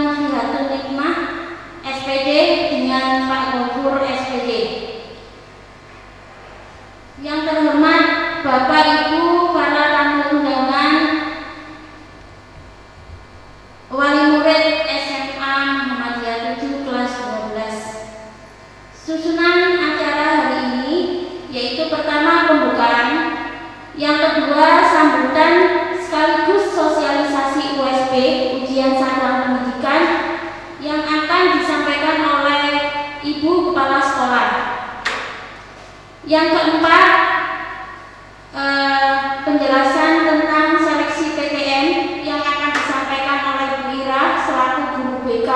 Mufihatul Nikmah SPD dengan Pak Gofur SPD. Yang terhormat Bapak Ibu para tamu undangan, wali murid SMA Muhammadiyah 7 kelas 12. Susunan acara hari ini yaitu pertama pembukaan, yang kedua sambutan sekaligus sosialisasi USP ujian satuan pendidikan yang akan disampaikan oleh Ibu Kepala Sekolah. Yang keempat penjelasan tentang seleksi PTN yang akan disampaikan oleh Bu Ira selaku guru BK.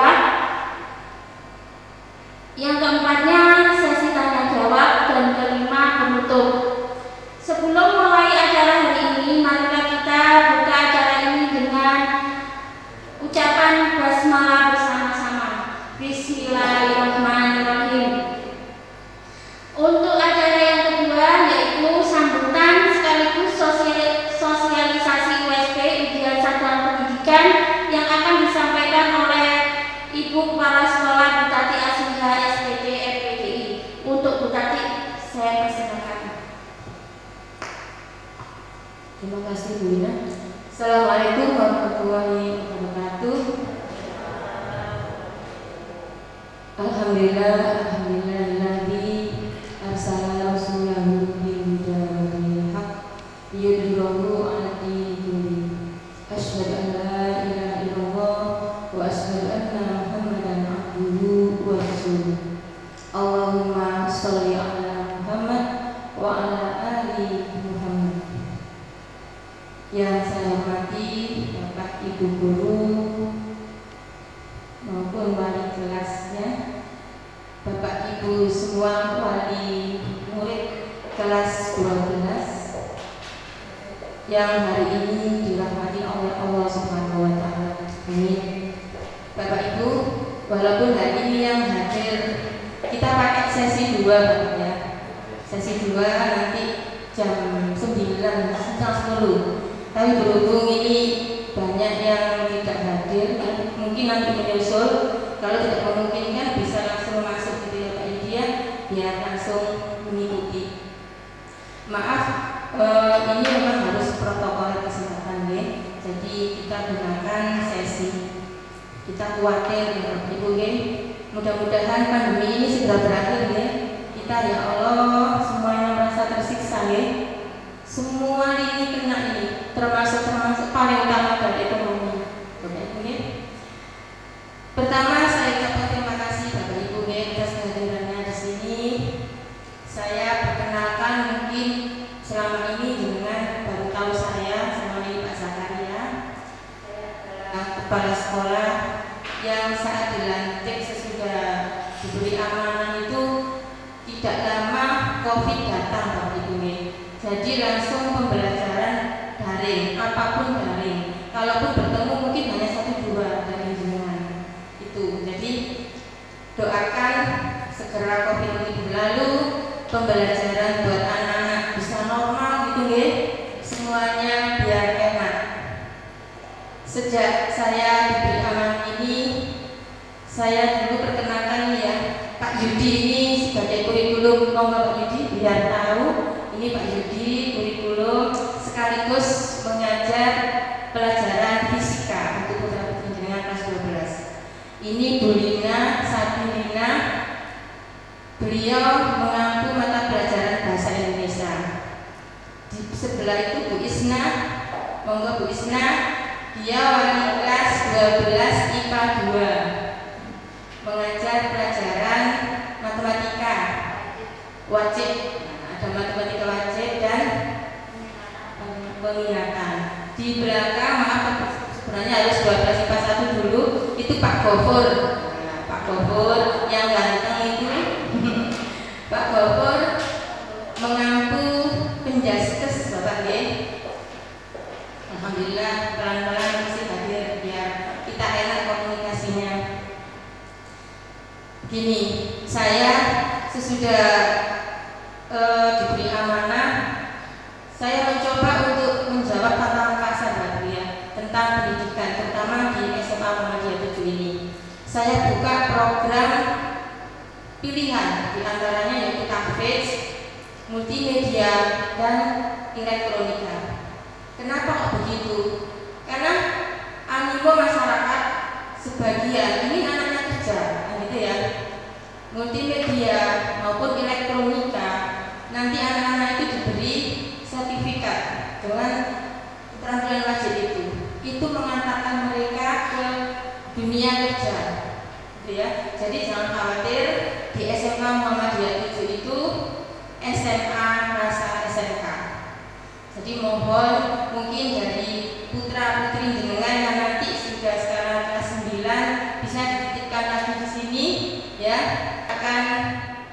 Yang keempatnya sesi tanya jawab, dan kelima penutup. Sebelum mulai acara hari ini, marilah kita buka acara ini dengan ucapan basmalah bersama-sama. Bismillahirrahmanirrahim. Untuk acara yang kedua yaitu sambutan sekaligus sosialisasi USP ujian satuan pendidikan yang akan disampaikan oleh Ibu Kepala Sekolah Bu Tati Asmiha SPD FPDI. Untuk Bu Tati, saya persilakan. Terima kasih Bu Ina. Assalamualaikum warahmatullahi wabarakatuh. Alhamdulillahilladzi arsala rasulahu bil huda wa dinil haqq liyudhhirahu 'ala dini kullihi. Asyhadu an la ilaha illallah wa asyhadu anna Muhammadan abduhu wa rasuluh. Allahumma shalli 'ala Muhammad wa 'ala ali Muhammad. Yang saya hormati Bapak Ibu guru maupun wali kelasnya, Bapak Ibu semua wali murid kelas 12 yang hari ini dirahmati oleh Allah Subhanahu wa taala. Amin. Bapak Ibu, walaupun hari ini yang hadir kita pakai sesi 2 Bapak ya. Sesi 2 nanti jam 9 sampai 10. Tapi berhubung ini banyak yang tidak hadir, mungkin nanti menyusul. Kalau tidak memungkinkan bisa langsung masuk gitu ya Pak Idia, biar langsung mengikuti. Maaf, ini memang harus protokol kesehatan ya. Jadi kita gunakan sesi. Kita khawatir ya Ibu ya. Mudah-mudahan pandemi ini segera berakhir ya. Kita ya Allah semuanya merasa tersiksa ya. Semua ini kena ini, termasuk paling utama dari ekonomi. Pertama saya ucapkan terima kasih Bapak Ibu atas kehadirannya di sini. Saya perkenalkan mungkin selama ini dengan baru tahu saya, selama ini Pak Zakaria. Saya adalah kepala sekolah yang saat dilantik sesudah diberi amanah itu tidak lama COVID datang Bapak Ibu. Jadi langsung pembelajaran daring, apapun daring. Kalaupun bertemu mungkin hanya 1-2 dari jenengan. Itu. Jadi doakan segera COVID ini berlalu, pembelajaran buat anak-anak bisa normal gitu nggih. Semuanya biar enak. Sejak saya diberi amanah ini, saya dulu perkenalkan ya Pak Yudi ini sebagai kurikulum nomor Pak Yudi biar tahu. Ini Pak Yudi kurikulum sekaligus mengajar pelajaran fisika untuk putra putri jenengan kelas 12. Ini Bu Lina Sabinina, beliau mengampu mata pelajaran bahasa Indonesia. Di sebelah itu Bu Isna, monggo Bu Isna, dia wali kelas 12 IPA 2, mengajar pelajaran matematika wajib. Ada matematika wajib dan pengingatan. Di belakang maaf sebenarnya harus 12 IPA 1 dulu. Itu Pak Gofur. Nah, Pak Gofur yang ganteng itu. Pak Gofur mengampu penjaskes Bapak nggih. Alhamdulillah pelan-pelan masih hadir biar kita enak komunikasinya. Gini, saya sesudah diberi amanah, saya mencoba untuk menjawab tantangan pasar ya, tentang pendidikan, terutama di SMA Muhammadiyah 7. saya buka program pilihan, diantaranya yaitu tahfidz, multimedia, dan elektronika. Kenapa kok begitu? Karena animo masyarakat sebagian ini anaknya kerja, gitu ya. Multimedia maupun elektronika, nanti anak-anak itu diberi sertifikat dengan keterampilan wajib itu mengantarkan mereka ke dunia kerja, gitu ya. Jadi jangan khawatir, di SMA Muhammadiyah 7 itu SMA rasa SMK. Jadi mohon mungkin dari putra putri jenengan yang nanti sudah sekarang kelas 9 bisa dititipkan lagi di sini, ya. Akan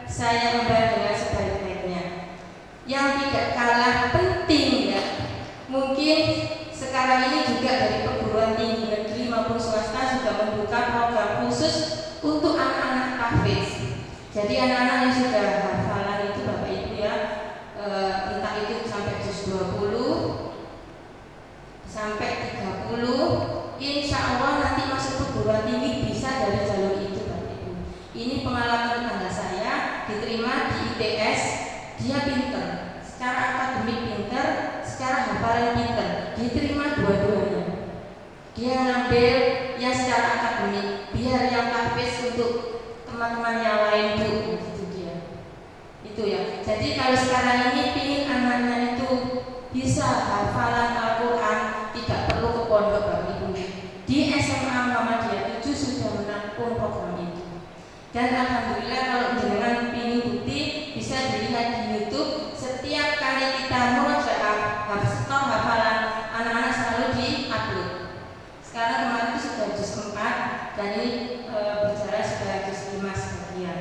saya membahas dengan sebaik-baiknya. Yang tidak kalah penting, ya, mungkin sekarang ini juga dari perguruan tinggi negeri maupun swasta sudah membuka program khusus untuk anak-anak tahfidz. Jadi anak-anak yang sudah hafalan itu Bapak Ibu ya, entah itu sampai juz 20 sampai 30, insya Allah nanti masuk perguruan tinggi bisa dari jalur itu Bapak Ibu. Ini pengalaman tetangga saya, diterima di ITS, dia pinter, secara akademik pinter, secara hafalan pinter, diterima dua-duanya. Dia ngambil yang secara akademik, biar yang tahfidz untuk teman-teman yang lain Bu, gitu dia. Itu ya. Jadi kalau sekarang ini pingin anaknya itu bisa hafalan Al-Quran, tidak perlu ke pondok Bapak Ibu. Di SMA Muhammadiyah 7 sudah menampung program itu. Dan alhamdulillah kalau jenengan pingin bukti bisa dilihat di YouTube, setiap kali kita murojaah stok hafalan anak-anak selalu di-upload. Sekarang kemarin itu sudah juz 4 dan ini berjalan sudah juz 5 sebagian.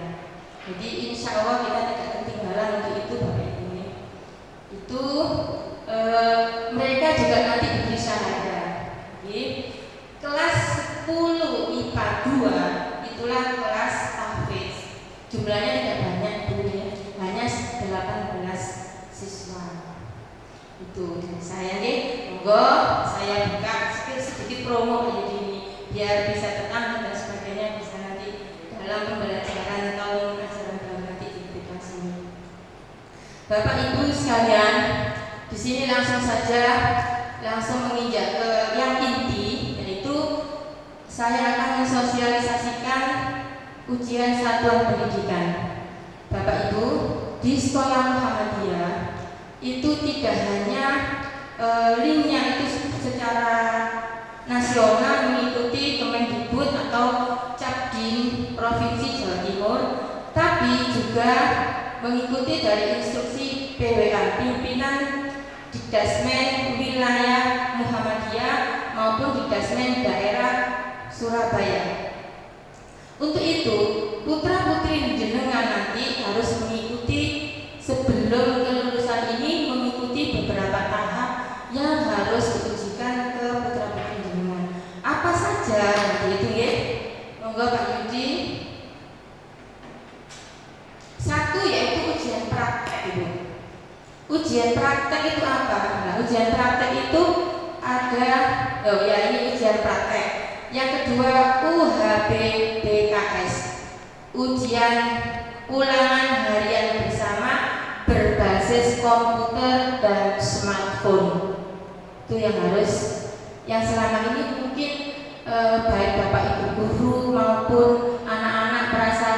Jadi insya Allah kita tidak ketinggalan untuk itu Bapak Ibu. Itu mereka juga nanti diberi syahadah. Kelas 10 IPA 2 itulah kelas tahfidz. Jumlahnya tidak banyak dulu ya, hanya 18 siswa. Itu dari saya nih, monggo saya buka sedikit promo kayak gini biar bisa tetap dan sebagainya, bisa nanti dalam pembelajaran atau ajaran dalam nanti aplikasi. Bapak Ibu sekalian, di sini langsung saja menginjak ke yang inti, yaitu saya akan mensosialisasikan ujian satuan pendidikan. Bapak Ibu, di sekolah Muhammadiyah itu tidak hanya linknya itu secara nasional mengikuti Kemendikbud atau Capdim Provinsi Jawa Timur, tapi juga mengikuti dari instruksi PWA, pimpinan Dikdasmen wilayah Muhammadiyah maupun Dikdasmen daerah Surabaya. Untuk itu, putra putri jenengan nanti harus mengikuti sebelum kelulusan ini mengikuti beberapa tahap yang harus diujikan ke putra putri jenengan. Apa saja nanti itu ya? Monggo Pak Yudi. Satu yaitu ujian praktek Ibu. Ujian praktek itu apa? Nah, ujian praktek itu ada, ini ujian praktek. Yang kedua UHBBKS, ujian ulangan harian bersama berbasis komputer dan smartphone. Itu yang selama ini mungkin baik Bapak Ibu guru maupun anak-anak merasa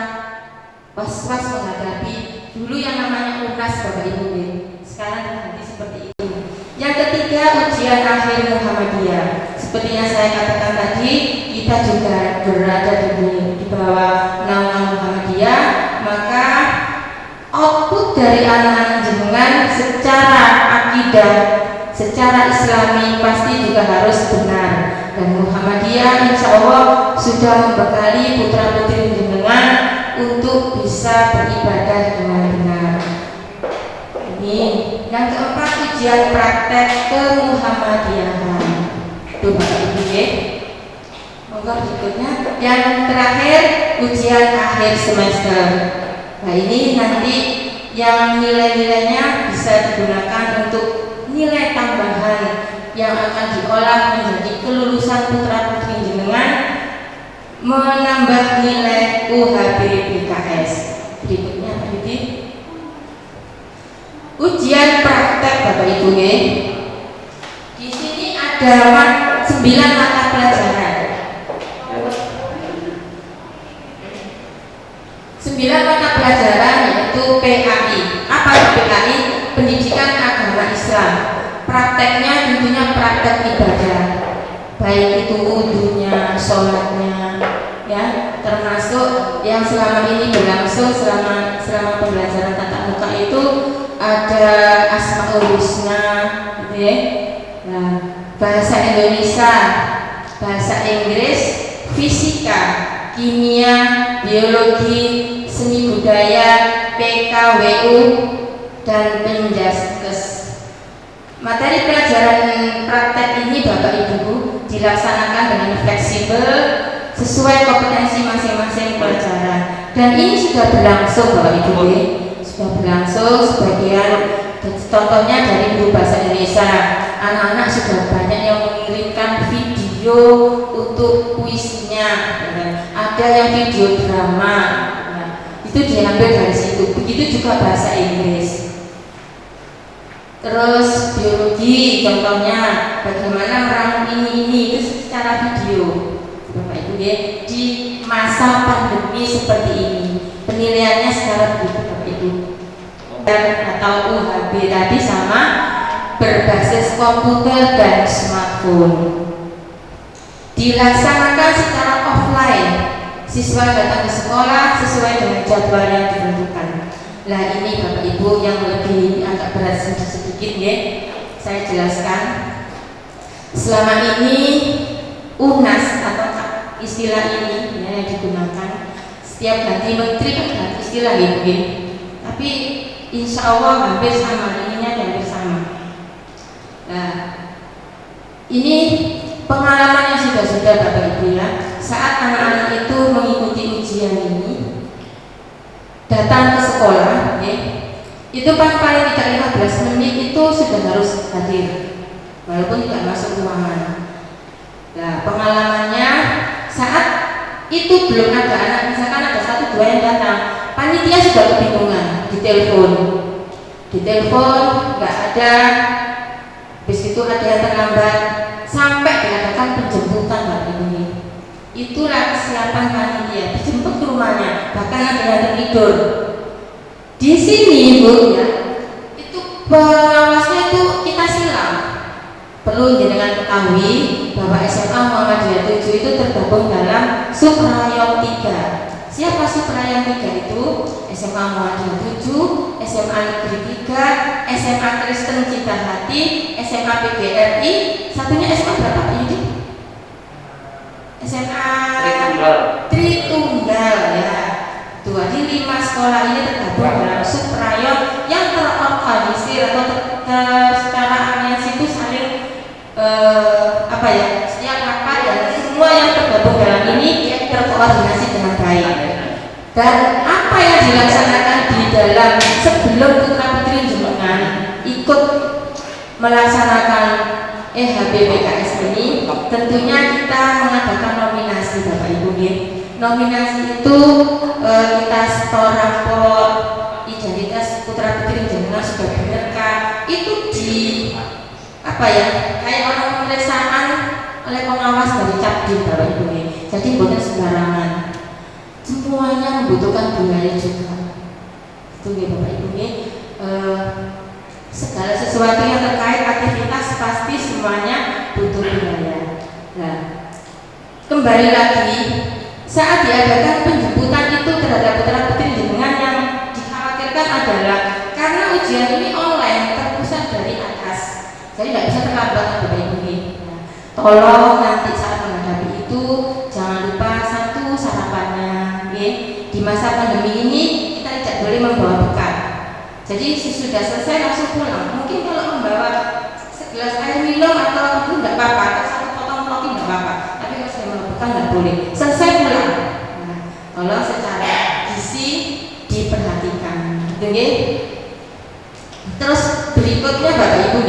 was-was menghadapi. Dulu yang namanya UNAS Bapak Ibu, sekarang nanti seperti itu. Yang ketiga ujian akhir Muhammadiyah. Seperti yang saya katakan tadi, kita juga berada di bawah naungan Muhammadiyah, maka output dari anak-anak jenengan secara akidah, secara Islami pasti juga harus benar. Dan Muhammadiyah insya Allah sudah membekali putra putri jenengan untuk bisa beribadah dengan benar. Ini yang keempat, ujian praktek kemuhammadiyahan. Itu Bapak Ibu ya. Monggo berikutnya. Yang terakhir ujian akhir semester. Nah ini nanti yang nilai-nilainya bisa digunakan untuk nilai tambahan yang akan diolah menjadi kelulusan putra putri jenengan menambah nilai UHB BKS. Berikutnya apa ini? Ujian praktek Bapak Ibu nggih. Di sini ada 9 mata pelajaran. 9 mata pelajaran yaitu PAI. Apa itu PAI? Pendidikan Agama Islam. Prakteknya tentunya praktek ibadah, baik itu wudunya, sholatnya, ya, termasuk yang selama ini berlangsung selama pembelajaran tatap muka itu ada Asmaul Husna, gitu ya. Nah, bahasa Indonesia, bahasa Inggris, fisika, kimia, biologi, seni budaya, PKWU, dan Penjaskes. Materi pelajaran praktek ini Bapak Ibu dilaksanakan dengan fleksibel sesuai kompetensi masing-masing pelajaran, dan ini sudah berlangsung Bapak Ibu, sudah berlangsung sebagian. Contohnya dari guru bahasa Indonesia, anak-anak sudah banyak yang mengirimkan video untuk puisinya, ada yang video drama, itu diambil dari situ. Begitu juga bahasa Inggris. Terus biologi, contohnya bagaimana meramu ini itu secara video, Bapak Ibu ya, di masa pandemi seperti ini. Penilaiannya secara begitu Bapak Ibu. Dan atau UHB tadi sama berbasis komputer dan smartphone. Dilaksanakan secara offline. Siswa datang ke sekolah sesuai dengan jadwal yang ditentukan. Nah ini Bapak Ibu yang lebih agak berat sedikit ya, saya jelaskan. Selama ini UNAS atau istilah ini ya, yang digunakan setiap ganti menteri kan ganti istilah ya mungkin, tapi insya Allah hampir sama, ininya hampir sama. Nah ini pengalaman yang sudah Bapak Ibu ya, saat anak-anak itu mengikuti ujian ini datang ke sekolah ya, itu kan paling tidak 15 menit itu sudah harus hadir walaupun tidak masuk ruangan. Nah pengalamannya saat itu belum ada anak, misalkan ada 1-2 yang datang, panitia sudah kebingungan, ditelepon nggak ada, habis itu ada yang terlambat, sampai diadakan penjemputan Bapak Ibu. Itulah kesiapan panitia, dijemput ke rumahnya, bahkan ada yang tertidur. Di sini Bu ya, itu pengawasnya itu kita silang. Perlu jenengan ketahui bahwa SMA Muhammadiyah 7 itu tergabung dalam Suprayom 3. Siapa Suprayom 3 itu? SMA Muhammadiyah 7, SMA Negeri 3, SMA Kristen Cinta Hati, SMA PGRI, satunya SMA berapa Pak Yudi? SMA Tritunggal ya. Dua di 5 sekolah ini tergabung dalam Suprayom yang terorganisir atau secara aliansi itu saling setiap rapat dan semua yang tergabung dalam ini terkoordinasi dengan baik. Dan apa yang dilaksanakan di dalam sebelum putra putri jenengan ikut melaksanakan EHB BKS ini, tentunya kita mengadakan nominasi Bapak Ibu. Nominasi itu kita setor rapor identitas putra putri jenengan sudah benarkah, itu di kayak orang pemeriksaan oleh pengawas dari Capdim Bapak Ibu. Jadi bukan sembarangan, semuanya membutuhkan biaya juga. Itu ya Bapak Ibu. Segala sesuatu yang terkait aktivitas pasti semuanya butuh biaya. Nah, kembali lagi, saat diadakan penjemputan itu terhadap putra putri jenengan, yang dikhawatirkan adalah karena ujian ini online terpusat dari atas, jadi tidak bisa terlambat Bapak Ibu. Tolong nanti saat menghadapi itu jangan lupa satu sarapannya. Di masa pandemi ini kita tidak boleh membawa bekal. Jadi sesudah selesai langsung pulang. Mungkin kalau membawa segelas air minum atau itu tidak apa-apa, atau satu potong roti tidak apa-apa. Tapi kalau saya membawa bekal tidak boleh. Selesai pulang. Nah, tolong secara gizi diperhatikan. Oke? Terus berikutnya Bapak Ibu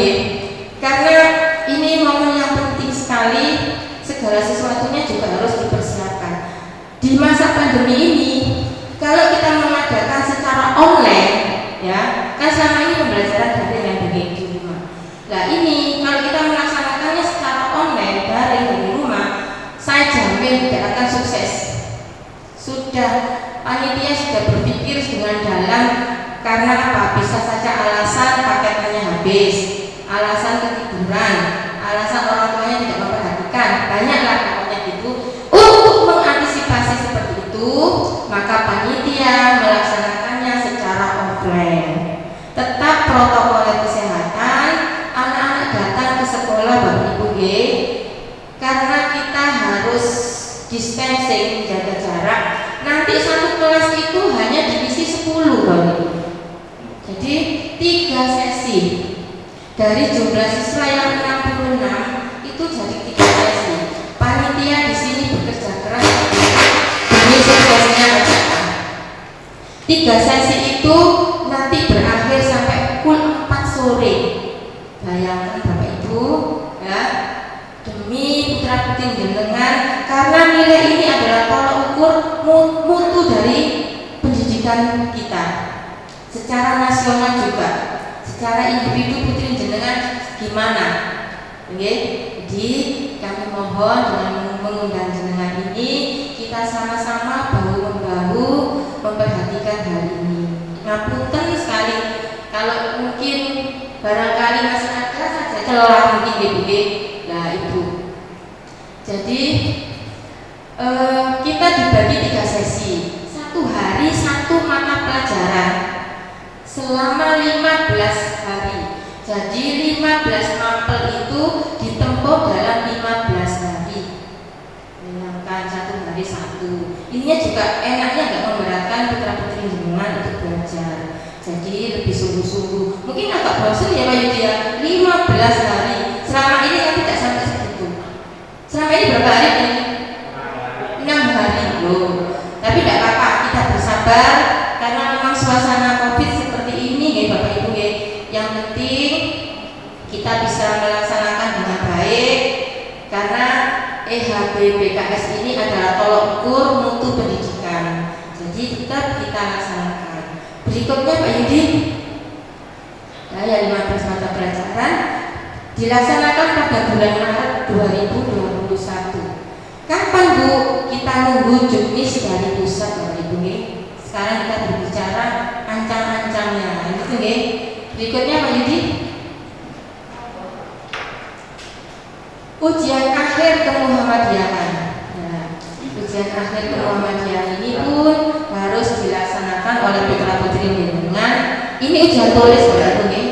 karena ini momen yang penting sekali, segala sesuatunya juga harus dipersiapkan. di masa pandemi ini, kalau kita mengadakan secara online, ya, kan selama ini pembelajaran daring yang di rumah. Nah ini kalau kita melaksanakannya secara online daring dari rumah, saya jamin tidak akan sukses. Panitia sudah berpikir dengan dalam, karena apa? Bisa saja alasan paketannya habis, alasan ketiduran, alasan orang tuanya tidak memperhatikan, banyaklah pokoknya itu. Untuk mengantisipasi seperti itu, maka panitia melaksanakannya secara offline. Tetap protokol kesehatan, anak-anak datang ke sekolah Bapak Ibu G, karena kita harus distancing, jaga jarak. Nanti satu kelas itu hanya diisi 10 Bapak Ibu. Jadi 3 sesi. Dari jumlah siswa yang 66 itu jadi 3 sesi. Panitia di sini bekerja keras demi suksesnya acara. 3 sesi itu nanti berakhir sampai pukul 4 sore. Bayangkan Bapak Ibu, ya, demi putra putri jenengan, karena nilai ini adalah tolak ukur mutu dari pendidikan kita secara nasional juga, secara individu putri jenengan gimana, oke? Jadi kami mohon dengan mengundang jenengan ini, kita sama-sama bahu-membahu memperhatikan hal ini. Ngapunten sekali kalau mungkin barangkali masih ada saja celah mungkin Ibu. Nah Ibu, jadi kita dibagi 3 sesi, 1 hari 1 mata pelajaran selama 15 hari. Jadi 15 mapel itu ditempuh dalam 15 hari. Bayangkan 1 hari 1. Ininya juga enaknya nggak memberatkan putra putri jenengan untuk belajar. Jadi lebih sungguh-sungguh. Mungkin agak bosan ya Pak Yudi ya, 15 hari. Selama ini kan tidak sampai segitu. Selama ini berapa hari ini? 6 hari loh. Tapi tidak apa-apa, kita bersabar karena memang suasana Covid seperti ini ya Bapak Ibu ya. Yang penting kita bisa melaksanakan dengan baik, karena EHBBKS ini adalah tolak ukur mutu pendidikan. Jadi tetap kita laksanakan. Berikutnya Pak Yudi, ya 15 mata pelajaran dilaksanakan pada bulan Maret 2021. Kapan Bu kita nunggu juknis dari pusat Bapak Ibu nih? Sekarang kita berbicara ancang-ancangnya, gitu nih. Berikutnya Pak Yudi, ujian akhir kemuhammadiyahan. Nah, ujian akhir kemuhammadiyahan ini pun harus dilaksanakan oleh putra putri jenengan. Ini ujian tulis Bapak Ibu nih,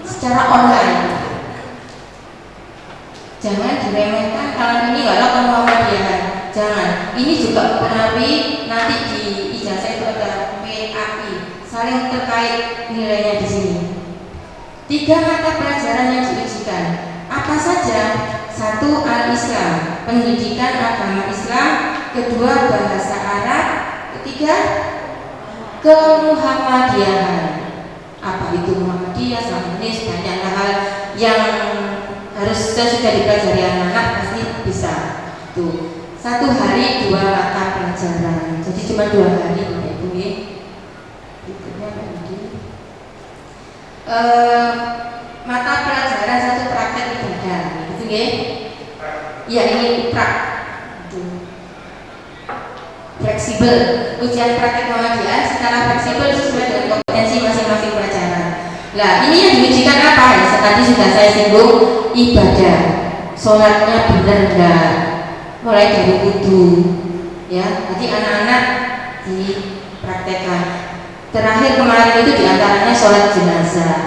secara online. Jangan diremehkan kalau ini walau kemuhammadiyahan. Jangan. Ini juga mempengaruhi nanti di ijazah itu ada PAI, saling terkait nilainya di sini. 3 mata pelajaran yang diujikan apa saja? 1 Al-Islam, pendidikan agama Islam. 2 bahasa Arab. 3 kemuhammadiyahan. Apa itu Muhammadiyah? Sama ini banyak hal yang harus sudah dipelajari anak-anak, pasti bisa. Tuh, 1 hari 2 mata pelajaran. Jadi cuma 2 hari Bapak Ibu ya. Berikutnya Pak Yudi. Mata pelajaran 1 praktek ibadah, gitu ya. Ya ini fleksibel. Ujian praktek Muhammadiyah secara fleksibel sesuai dengan kompetensi masing-masing pelajaran. Nah ini yang diujikan apa ya? Tadi sudah saya singgung, ibadah, sholatnya benar enggak, mulai dari wudu, ya. Jadi anak-anak dipraktekkan. Terakhir kemarin itu diantaranya sholat jenazah.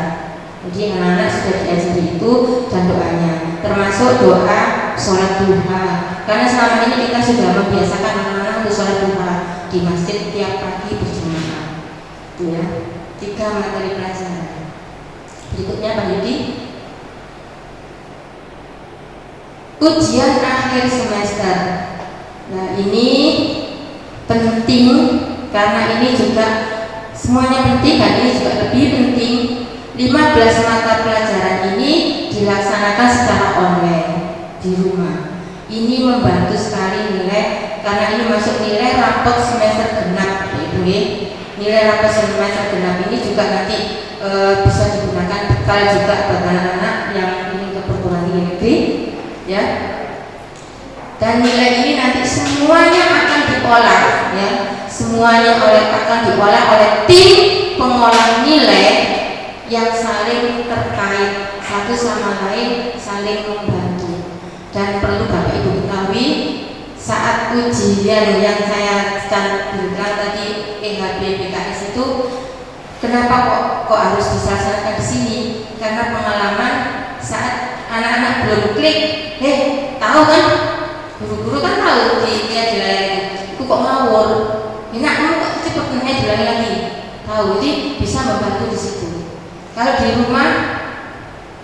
Jadi anak-anak sudah diajari itu dan doanya, termasuk doa sholat duha. Karena selama ini kita sudah membiasakan anak-anak untuk sholat duha di masjid tiap pagi berjamaah. Itu ya, 3 materi pelajaran. Berikutnya Pak Yudi, ujian akhir semester. Nah ini penting karena ini juga semuanya penting, dan ini juga lebih penting. 15 mata pelajaran ini dilaksanakan secara online di rumah. Ini membantu sekali nilai, karena ini masuk nilai rapot semester genap Ibu ya. Nilai rapot semester genap ini juga nanti bisa digunakan bekal juga buat anak-anak yang ingin ke perguruan tinggi negeri ya. Dan nilai ini nanti semuanya akan diolah ya, semuanya akan diolah oleh tim pengolah nilai yang saling terkait satu sama lain, saling membantu. Dan perlu Bapak Ibu ketahui, saat ujian yang saya bilang tadi EHBPKS itu kenapa kok harus diselesaikan di sini? Karena pengalaman saat anak-anak belum klik, tahu kan? Guru-guru kan tahu dia dilayani itu kok ngawur, enak kamu kok cepet dilayani lagi, tahu jadi bisa membantu di situ. Kalau di rumah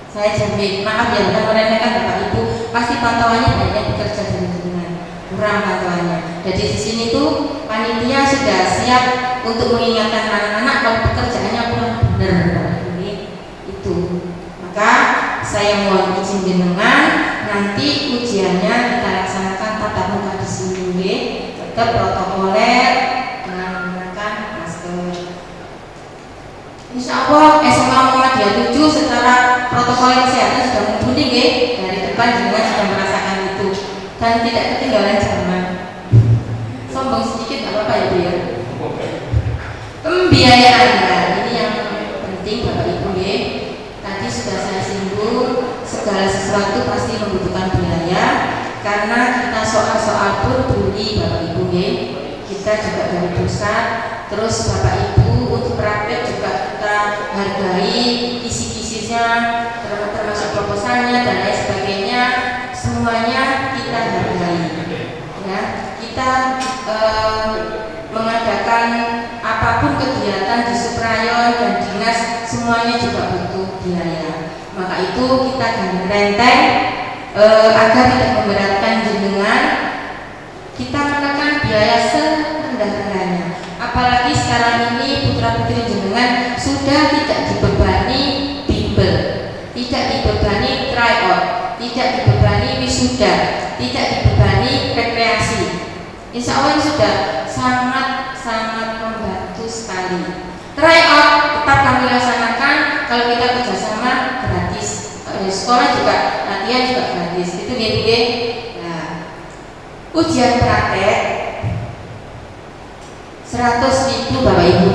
saya jamin, maaf ya bukan meremehkan Bapak Ibu, pasti pantauannya banyak bekerja dengan kurang pantauannya. Jadi di sini tuh panitia sudah siap untuk mengingatkan anak-anak kalau pekerjaannya kurang benar ini itu. Maka saya mohon izin jenengan nanti ujiannya kita laksanakan tatap muka di sini, tetap protokoler dengan menggunakan masker. Insya Allah SMA Muhammadiyah 7 secara protokol kesehatan sudah mumpuni dari depan jenengan sudah merasakan itu dan tidak ketinggalan zaman. Sombong sedikit nggak apa-apa ya Bu ya. Pembiayaan ini yang penting Bapak Ibu ya. Tadi sudah saya singgung, segala sesuatu pasti membutuhkan biaya karena kita soal-soal pun beli Bapak Ibu ya. Kita juga dari pusat, terus Bapak Ibu untuk praktek juga kita hargai kisi-kisinya, termasuk proposalnya dan lain sebagainya, semuanya kita hargai ya. Kita mengadakan apapun kegiatan di Suprayon dan dinas semuanya juga butuh biaya. Maka itu kita renteng agar tidak memberatkan jenengan, kita menekan biaya serendah-rendahnya. Apalagi sekarang ini putra-putri jenengan sudah tidak dibebani bimbel, tidak dibebani tryout, tidak dibebani wisuda, tidak dibebani rekreasi. Insya Allah sudah sangat membantu sekali. Tryout tetap kami laksanakan, kalau kita kerjasama gratis. Di sekolah juga latihan juga gratis. Itu dia. Nah, ujian praktek 100.000 Bapak Ibu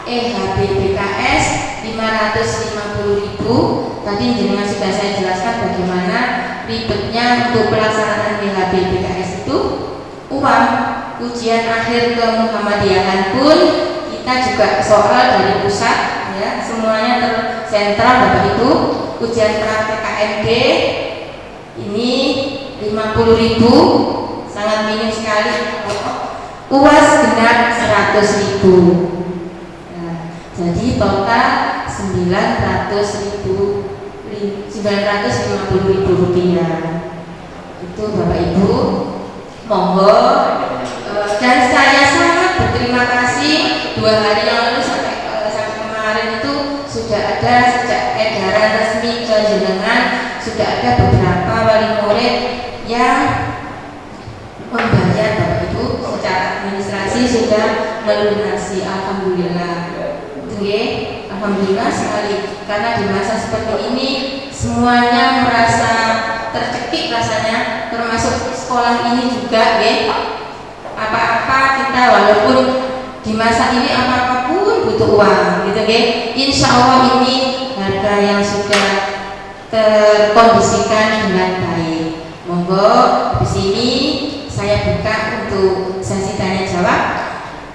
EHBPKS 550.000. Tadi jenengan sudah saya jelaskan bagaimana ribetnya untuk pelaksanaan EHBPKS itu. Uang ujian akhir ke Muhammadiyahan pun kita juga soal dari pusat ya, semuanya tersentral Bapak Ibu. Ujian praktek KMD ini 50.000, sangat minim sekali. UAS genap 100.000. Nah, jadi total 950.000 rupiah. Itu Bapak Ibu, monggo. Dan saya sangat berterima kasih 2 hari yang lalu sampai kemarin itu sudah ada sejak edaran resmi ke jenengan, sudah ada beberapa wali murid yang membayar Bapak Ibu secara administrasi sudah melunasi. Alhamdulillah. Alhamdulillah sekali, karena di masa seperti ini semuanya merasa tercekik rasanya, termasuk sekolah ini juga apa-apa kita walaupun di masa ini apa-apa pun butuh uang gitu Insya Allah ini harga yang sudah terkondisikan dengan baik. Monggo di sini saya buka untuk sesi tanya jawab.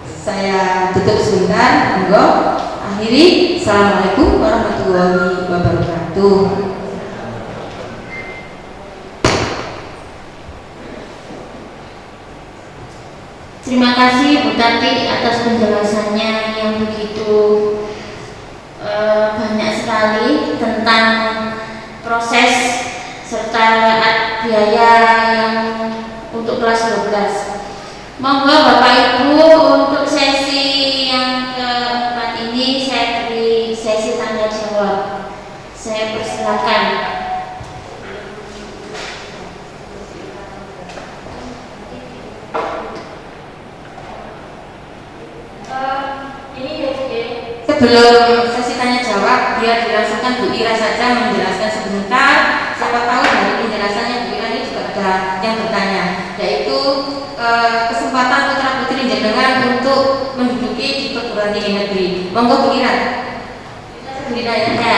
Saya tutup sebentar, monggo. Akhiri, Assalamualaikum warahmatullahi wabarakatuh. Terima kasih Bu Tati atas penjelasannya yang begitu banyak sekali tentang proses serta biaya yang untuk kelas 12. Monggo Bapak Ibu untuk sesi yang keempat ini saya beri sesi tanya jawab. Saya persilakan. Sebelum sesi tanya jawab, biar dilangsungkan Bu Ira saja menjelaskan sebentar. Siapa tahu dari penjelasannya Bu Ira ini juga ada yang bertanya, yaitu kesempatan putra putri jenengan untuk menduduki di perguruan tinggi negeri. Monggo Bu Ira. Hidayahnya.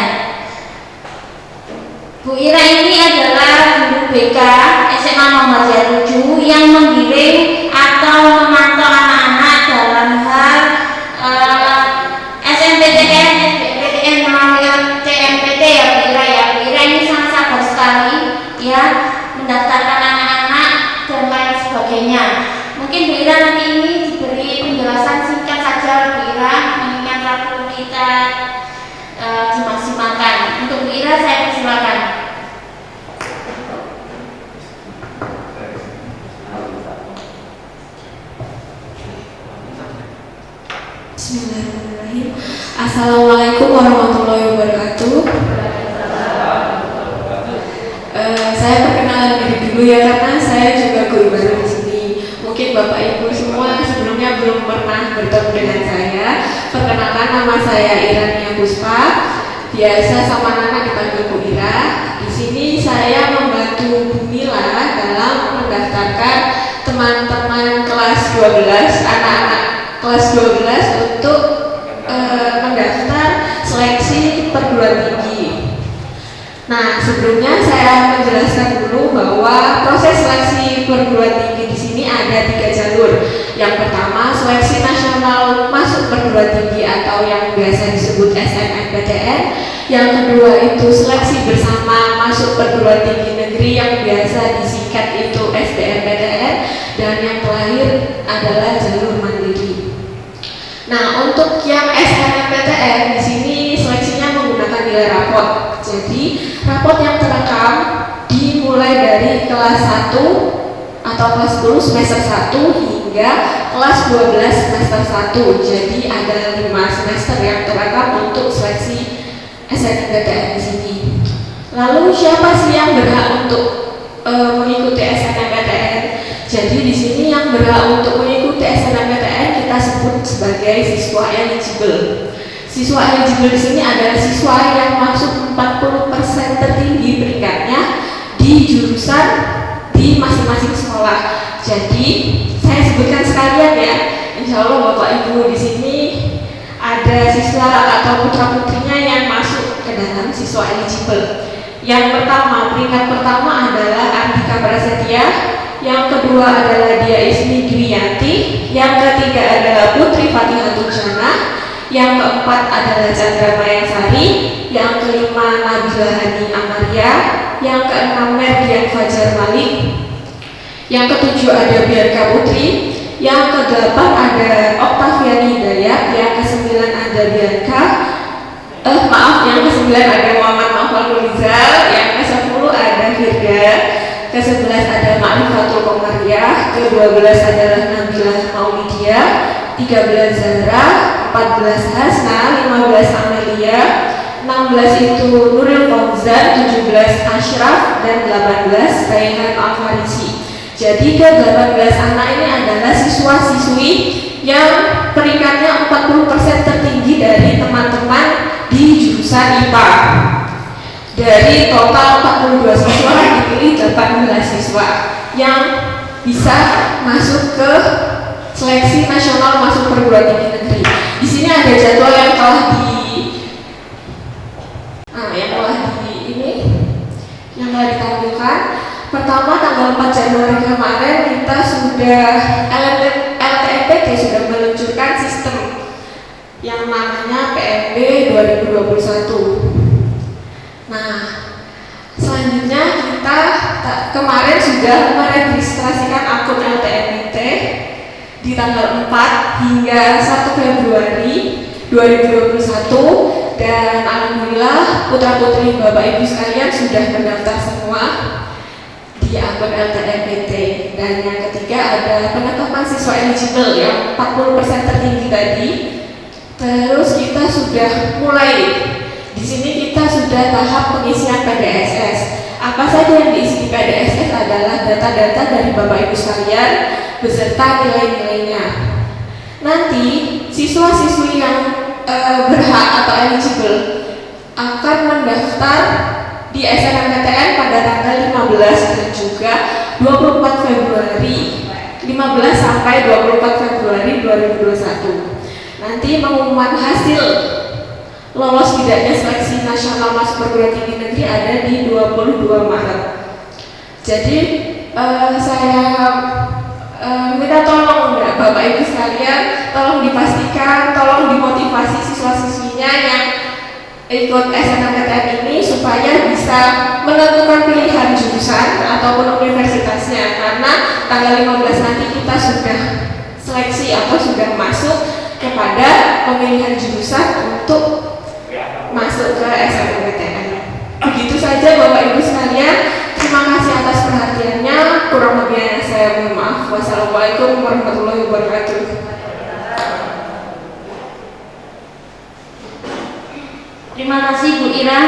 Bu Ira ini adalah guru BK SMA Muhammadiyah 7 yang menggiring atau memantau anak-anak dalam hal SNMPTN, SBMPTN melalui CMPT ya Bu Ira ya. Bu Ira ini sangat sabar sekali ya mendaftarkan anak-anak dan lain sebagainya. Mungkin Bu Ira nanti ini diberi penjelasan singkat saja Bu Ira mengingat waktu kita dimaksimalkan. Untuk Bu Ira saya persilakan. Bismillahirrahmanirrahim. Assalamualaikum warahmatullahi wabarakatuh. Saya perkenalan diri dulu ya, karena saya juga guru baru di sini. Mungkin Bapak Ibu semua sebelumnya belum pernah bertemu dengan saya. Perkenalkan, nama saya Irania Puspa. Biasa sama Nana dipanggil Bu Ira. Di sini saya membantu Bu Mila dalam mendaftarkan teman-teman kelas 12, anak-anak kelas 12 untuk mendaftar seleksi perguruan tinggi. Nah, sebelumnya saya menjelaskan dulu bahwa proses seleksi perguruan tinggi di sini ada 3 jalur. Yang pertama, seleksi nasional masuk perguruan tinggi atau yang biasa disebut SNMPTN. Yang kedua itu seleksi bersama masuk perguruan tinggi negeri yang biasa disingkat itu SBMPTN. Dan yang terakhir adalah jalur mandiri. Nah, untuk yang SNMPTN di sini seleksinya menggunakan nilai rapot. Jadi, rapot yang terekam dimulai dari kelas 1 atau kelas 10 semester 1 hingga kelas 12 semester 1. Jadi, ada 5 semester yang terekam untuk seleksi SNMPTN di sini. Lalu siapa sih yang berhak untuk mengikuti SNMPTN? Jadi di sini yang berhak untuk mengikuti SNMPTN kita sebut sebagai siswa eligible. Siswa eligible di sini adalah siswa yang masuk 40% tertinggi peringkatnya di jurusan di masing-masing sekolah. Jadi saya sebutkan sekalian ya. Insya Allah Bapak Ibu di sini ada siswa atau putra putrinya yang masuk ke dalam siswa eligible. Yang pertama, peringkat pertama adalah Andika Prasetya. Yang kedua adalah Dia Ismi Dwiyanti, yang ketiga adalah Putri Fatihatul Jannah, yang keempat adalah Chandra Mayansari, yang kelima Nabila Hani Amaria, yang keenam Merdian Fajar Malik, yang ketujuh ada Bianca Putri, yang kedelapan ada Oktaviani Hidayat, yang kesembilan ada Bianca, yang kesembilan ada Muhammad Naufal Nurrizal, yang ke-10 ada Firda, ke-11 ada Ma'rifatul Komariah, ke-12 adalah Nabila Maulidia, 13 Zahra, 14 Hasna, 15 Amelia, 16 itu Nuril Fauzan, 17 Ashraf, dan 18 Raihan Al-Farisi. Jadi ke-18 anak ini adalah siswa-siswi yang peringkatnya 40% tertinggi dari teman-teman di jurusan IPA. Dari total 42 siswa dipilih 18 siswa yang bisa masuk ke seleksi nasional masuk perguruan tinggi negeri. Di sini ada jadwal yang telah ditampilkan. Pertama tanggal 4 Januari kemarin kita sudah LTMPT sudah meluncurkan sistem yang namanya PMB 2021. Nah, selanjutnya kita kemarin sudah meregistrasikan akun LTMPT di tanggal 4 hingga 1 Februari 2021 dan alhamdulillah putra-putri Bapak Ibu sekalian sudah mendaftar semua di akun LTMPT. Dan yang ketiga ada penetapan siswa eligible yang 40% tertinggi tadi. Terus kita sudah mulai di sini kita sudah tahap pengisian PDSS. Apa saja yang diisi di PDSS adalah data-data dari Bapak Ibu sekalian beserta nilai-nilainya. Nanti siswa-siswi yang berhak atau eligible akan mendaftar di SNMPTN pada tanggal 15 dan juga 24 Februari 15 sampai 24 Februari 2021. Nanti pengumuman hasil lolos tidaknya seleksi nasional masuk perguruan tinggi negeri ada di 22 Maret. Jadi saya minta tolong Bapak Ibu sekalian, tolong dipastikan, tolong dimotivasi siswa-siswinya yang ikut SNMPTN ini supaya bisa menentukan pilihan jurusan ataupun universitasnya, karena tanggal 15 nanti kita sudah seleksi atau sudah masuk kepada pemilihan jurusan untuk masuk ke SNMPTN. Begitu saja Bapak Ibu sekalian, terima kasih atas perhatiannya. Kurang lebihnya saya mohon maaf. Wassalamualaikum warahmatullahi wabarakatuh. Terima kasih Bu Ira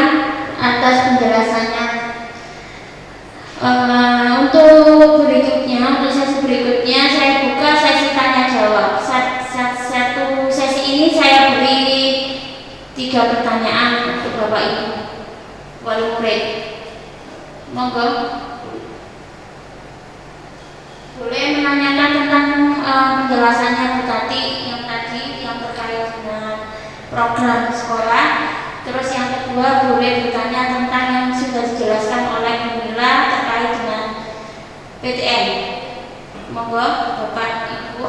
atas penjelasannya. Untuk sesi berikutnya saya buka sesi tanya jawab. Satu sesi ini saya beri 3 pertanyaan untuk Bapak Ibu wali murid. Monggo. Boleh menanyakan tentang penjelasannya Bu Tati yang terkait dengan program sekolah. Terus yang kedua boleh bertanya tentang yang sudah dijelaskan oleh Bu Mila terkait dengan PTN. Monggo Bapak Ibu.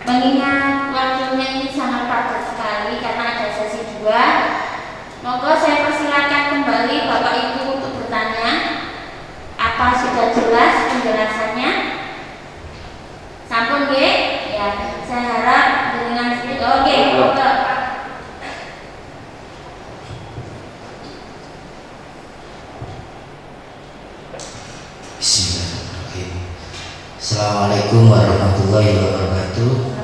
Mengingat waktunya ini sangat padat sekali karena ada sesi 2, monggo saya persilakan kembali Bapak Ibu untuk bertanya. Apa sudah jelas penjelasannya? Sampun nggih? Ya, saya harap dengan oke, monggo. Bismillahirrahmanirrahim. Assalamualaikum warahmatullahi wabarakatuh.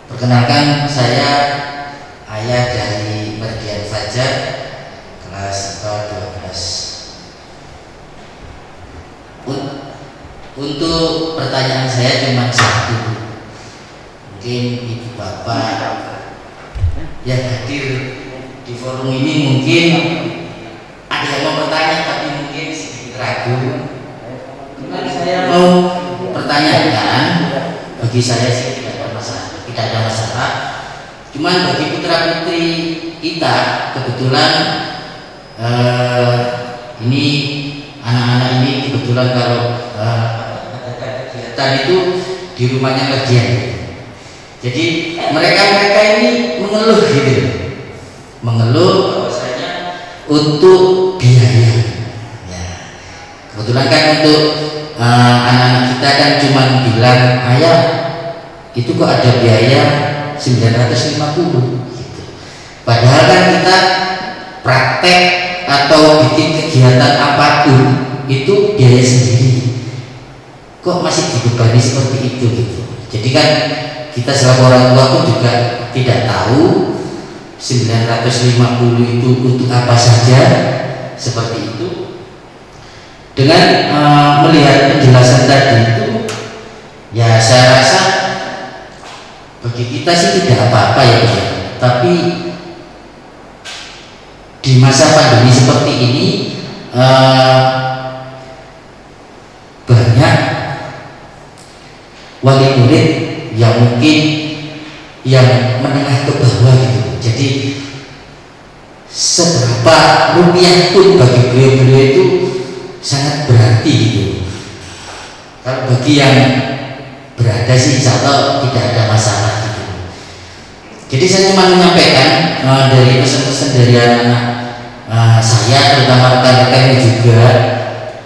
Perkenalkan, saya ayah dari Merdian Fajar, kelas IPA 12. Untuk pertanyaan saya cuma satu. Mungkin ibu bapak yang hadir di forum ini mungkin ada yang mau bertanya, tapi mungkin sedikit ragu. Saya mau pertanyakan, bagi saya sih tidak ada masalah. Cuman bagi putra putri kita, kebetulan ini anak-anak ini kebetulan kalau kegiatan itu di rumahnya Merdian. Jadi mereka ini mengeluh gitu, bahwasanya untuk biaya. Ya, kebetulan kan untuk anak-anak kita kan cuma bilang, ayah itu kok ada biaya 950 gitu. Padahal kan kita praktek atau bikin kegiatan apapun itu biaya sendiri, kok masih dibebani seperti itu gitu. Jadi kan kita selaku orang tua pun juga tidak tahu 950 itu untuk apa saja, seperti itu. Dengan melihat penjelasan tadi itu, ya saya rasa bagi kita sih tidak apa-apa ya, tapi di masa pandemi seperti ini banyak wali murid yang mungkin yang menengah ke bawah gitu. Jadi seberapa rupiah pun bagi beliau itu sangat berarti gitu. Kalau bagi yang berada sih insya Allah tidak ada masalah gitu. Jadi saya cuma menyampaikan dari pesan-pesan dari anak saya, terutama rekan-rekan juga,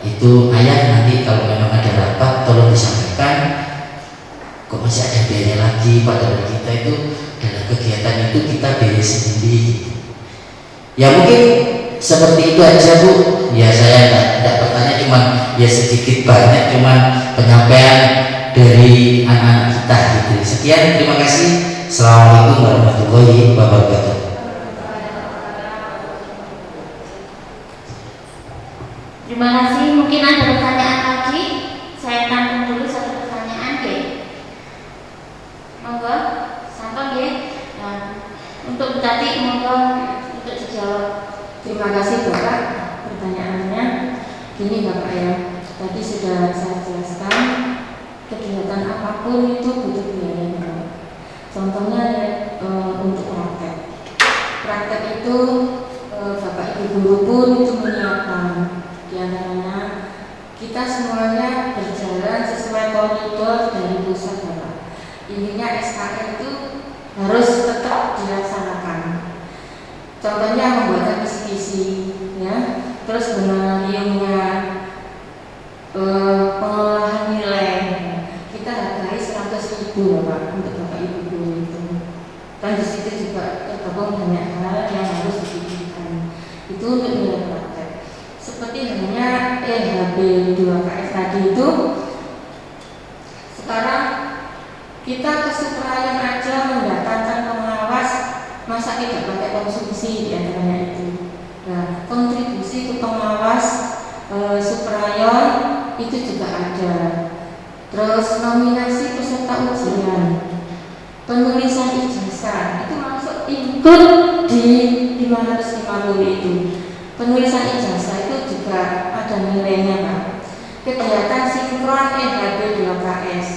itu ayah nanti kalau memang ada rapat masih ada biaya lagi, padahal kita itu dalam kegiatan itu kita biaya sendiri. Ya mungkin seperti itu aja Bu. Ya saya tidak bertanya, cuman ya sedikit banyak cuman penyampaian dari anak-anak kita gitu. Sekian, terima kasih. Assalamualaikum warahmatullahi wabarakatuh. Terima kasih. Mungkin ada pertanyaan lagi. Saya tampung dulu satu pertanyaan deh. Monggo, sampun ya. Nah, untuk tadi monggo untuk dijawab. Terima kasih Bapak pertanyaannya. Gini Bapak ya, tadi sudah saya jelaskan kegiatan apapun itu butuh biaya Bapak. Contohnya untuk praktek. Praktek itu Bapak Ibu guru pun itu menyiapkan. Di antaranya kita semuanya berjalan sesuai koridor dari pusat Bapak. Intinya SKN itu harus tetap dilaksanakan. Contohnya membuat kisi-kisi, ya, terus benaliumnya, pengolahan nilai, kita hargai 100.000 Bapak untuk Bapak Ibu guru itu. Dan di situ juga tergabung banyak hal yang harus dipikirkan. Itu untuk nilai praktek. Seperti halnya EHB 2KS tadi itu, sekarang kita kesuprayan aja mendatangkan pengawas, masa tidak pakai konsumsi di antaranya itu. Nah, kontribusi ke pengawas suprayon itu juga ada. Terus nominasi peserta ujian, penulisan ijazah itu masuk ikut di 550 itu. Penulisan ijazah itu juga ada nilainya Pak. Kegiatan sinkron EHB 2KS,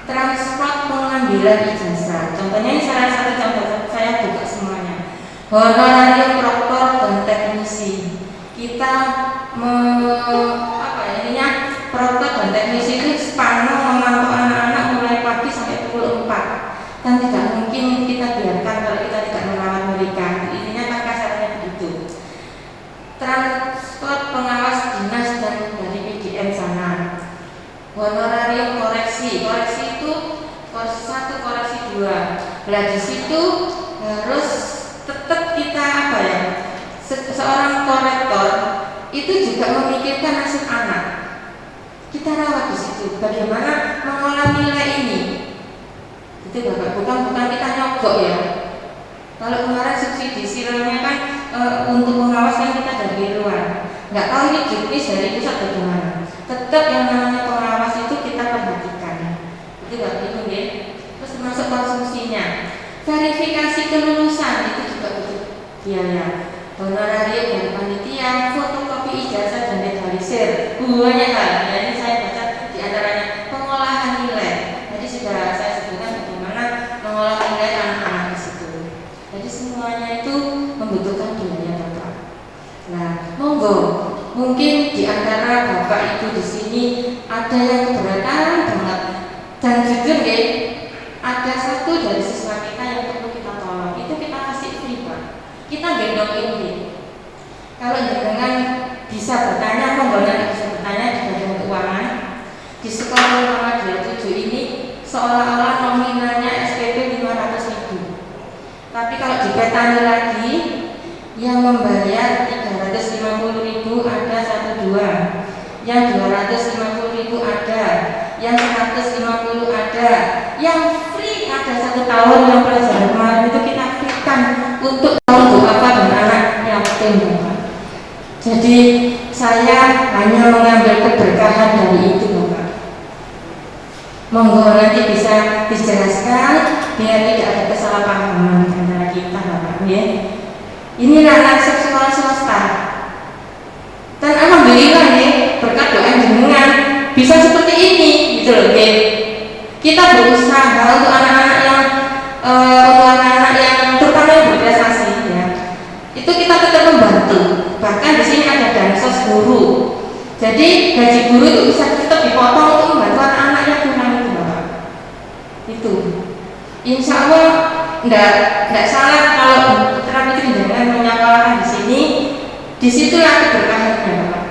transport pengambilan ijazah. Contohnya ini salah satu contoh, saya buka semuanya. Honorarium proktor dan teknisi. Kita proktor dan teknisi itu sepanjang memantau anak-anak mulai pagi sampai pukul 4. Dan tidak mungkin kita biarkan kalau kita tidak merawat mereka. Intinya kan kasarnya begitu. Transport pengawas dinas dan dari PDM sana. Honorarium koreksi itu koreksi 1, koreksi 2. Nah di situ harus tetap kita seorang korektor itu juga memikirkan nasib anak. Kita rawat di situ. Bagaimana mengolah nilai ini? Itu Bapak, bukan kita nyogok ya. Kalau kemarin subsidi silangnya kan untuk pengawas kan kita dari luar. Nggak tahu ini juknis dari pusat bagaimana. Tetap yang namanya pengawas itu kita perhatikan. Itu Bapak Ibu ya. Terus termasuk konsumsinya. Verifikasi kelulusan itu juga butuh biaya. Honorarium dari panitia, fotokopi ijazah dan legalisir. Banyak hal. Jadi saya baca di antaranya pengolahan nilai. Jadi sudah saya sebutkan bagaimana mengolah nilai anak-anak di situ. Jadi semuanya itu membutuhkan biaya Bapak. Nah, monggo. Mungkin di antara Bapak Ibu di sini ada yang keberatan banget. Dan jujur ya, ada satu dari siswa kita yang perlu kita tolong. Itu kita kasih free Pak. Kita gendong ini. Kalau jangan bisa bertanya, monggo nanti bisa bertanya di bagian keuangan. Di sekolah Utama 27 ini seolah-olah nominalnya SPP 500.000. Tapi kalau dipetani lagi, yang membayar 350.000 ada 1-2, yang 250.000 ada, yang 150 ada, yang free ada 1 tahun. Yang pelajaran kemarin itu kita freekan untuk tahun apa dan anak yatim Bapak. Jadi saya hanya mengambil keberkahan dari itu Bapak. Monggo nanti bisa dijelaskan biar tidak ada kesalahpahaman antara kita Bapak ya. Ini anak sekolah swasta. Dan alhamdulillah ya, berkat doa jenengan bisa seperti ini gitu loh ya. Kita berusaha untuk anak-anak yang terutama yang berprestasi ya. Itu kita tetap membantu. Bahkan di sini ada dansos guru. Jadi gaji guru itu bisa tetap dipotong untuk membantu anak-anak yang kurang itu Bapak. Itu. Insya Allah tidak salah kalau terapi jenengan menyampaikan di sini. Disitulah keberkahannya Bapak.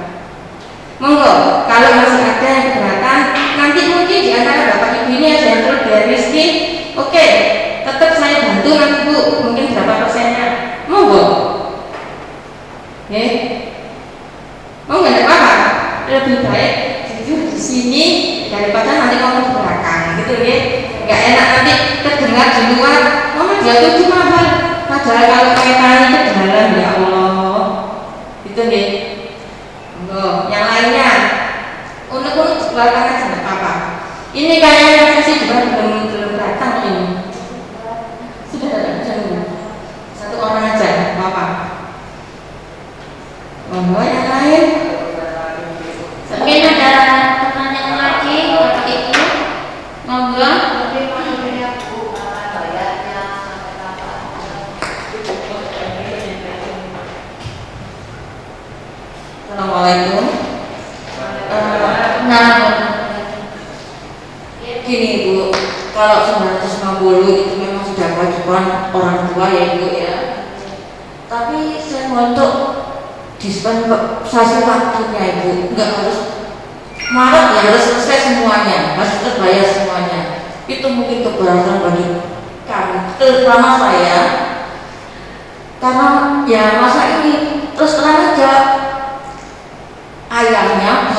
Monggo, kalau masih ada yang keberatan, nanti mungkin di antara Bapak Ibu ini ini ada yang perlu biaya Rizky, oke, tetap saya bantu nanti Bu, mungkin berapa persennya, monggo. Mau nggak ada apa-apa, lebih baik jujur di sini daripada nanti kamu di belakang, gitu ya. Nggak enak nanti terdengar di luar, mama dia tuh cuma mahal, padahal kalau kaitannya ke dalam ya Allah, gitu ya. Yang lainnya, unek-unek di belakang aja nggak apa-apa. Ini kayaknya sesi juga belum datang ini. Sudah datang belum? Satu orang aja, apa-apa. Monggo yang lain. Mungkin ada pertanyaan lagi Bapak Ibu. Monggo. Assalamualaikum. Gini Bu, kalau 960 itu memang sudah kewajiban orang tua ya Ibu ya. Tapi saya untuk dispensasi waktunya Ibu, nggak harus Maret ya, harus selesai semuanya, harus terbayar semuanya. Itu mungkin keberatan bagi kami, terutama saya, karena ya masa ini terus terang aja ayahnya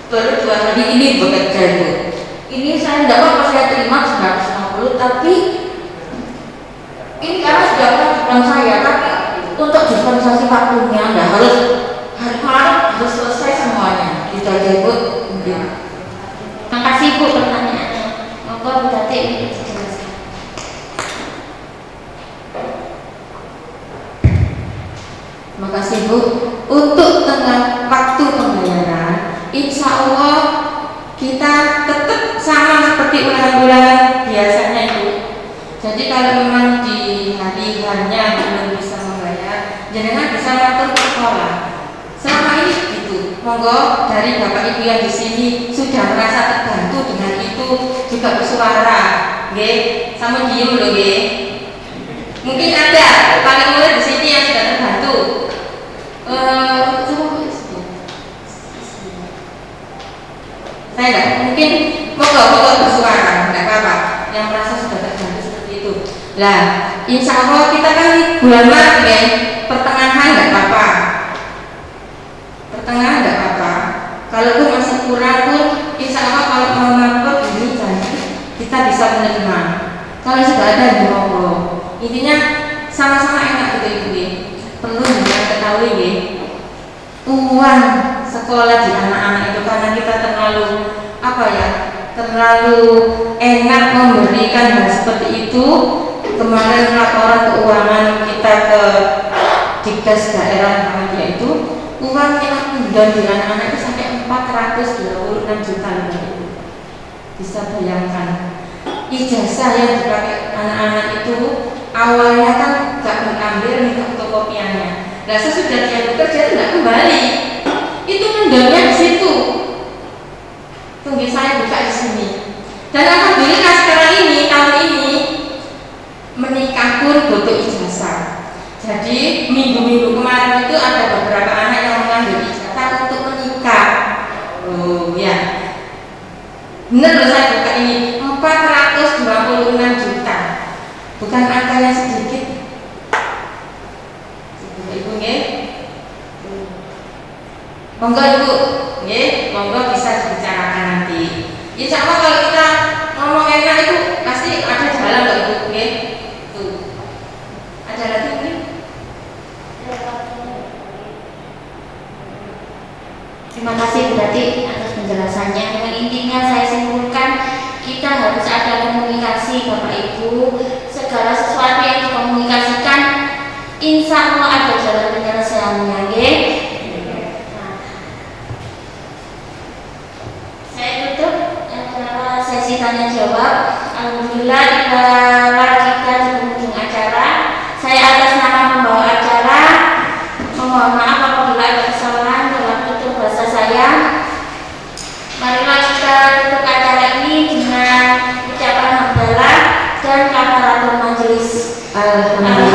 baru 2 hari ini bekerja Ibu. Ini saya tidak apa-apa saya terima 960, tapi ini karena sudah kewajiban saya, tapi untuk dispensasi waktunya nggak harus hari Maret harus selesai semuanya. Itu aja Ibu. Terima kasih Bu pertanyaannya. Monggo Bu Tati ini dijelaskan. Terima kasih Bu. Untuk tengah waktu pembayaran, insya Allah kita tetap sama seperti ulangan-ulangan biasanya Ibu. Jadi kalau memang di hari-harinya belum bisa membayar, jangan bisa mengatur ke sekolah. Selama ini gitu. Monggo dari Bapak Ibu yang di sini sudah merasa terbantu dengan itu juga bersuara, nggih. Sama diem loh, nggih. Mungkin ada paling murid di sini yang sudah terbantu. Saya enggak mungkin monggo bersuara, enggak apa-apa. Yang merasa sudah terbantu seperti itu. Lah, insya Allah kita kan bulan Maret ya, pertengahan enggak apa-apa. Pertengahan enggak apa-apa. Kalaupun masih kurang pun, insya Allah kalau mau ngangkut ini kita bisa menerima. Kalau sudah ada di monggo. Intinya sama-sama enak gitu Ibu. Perlu juga ketahui ya, uang sekolah di anak-anak itu karena kita terlalu enak memberikan hal seperti itu. Kemarin laporan keuangan kita ke Dinkes daerah Muhammadiyah itu uang yang pinjam di anak-anak itu sampai 426 juta Ibu. Bisa bayangkan ijazah yang dipakai anak-anak itu awalnya kan gak mengambil minta fotokopiannya. Nah sesudah dia bekerja itu nggak kembali, itu mendamnya di situ. Tunggu saya buka di sini. Dan alhamdulillah sekarang ini tahun ini menikah pun butuh ijazah. Jadi minggu-minggu kemarin itu ada beberapa anak yang mengambil ijazah untuk menikah. Oh ya, benar loh saya buka ini 426 juta, bukan angka yang sedikit. Ibu nggih, monggo Ibu, nggih, monggo bisa dibicarakan nanti. Insya Allah kalau kita ngomong enak itu pasti ada jalan loh Ibu, nggih. Tuh, ada lagi mungkin? Terima kasih Bu Tati atas penjelasannya. Dengan intinya saya simpulkan kita harus ada komunikasi Bapak Ibu. Segala sesuatu yang dikomunikasikan, insya Allah ada jalan penyelesaiannya, nggih. Nah, saya tutup acara sesi tanya jawab. Alhamdulillah kita di penghujung acara. Saya atas nama pembawa acara mohon maaf apabila ada kesalahan dalam tutur bahasa saya. Marilah kita tutup acara ini dengan ucapan hamdalah dan kafaratul majelis. Alhamdulillah.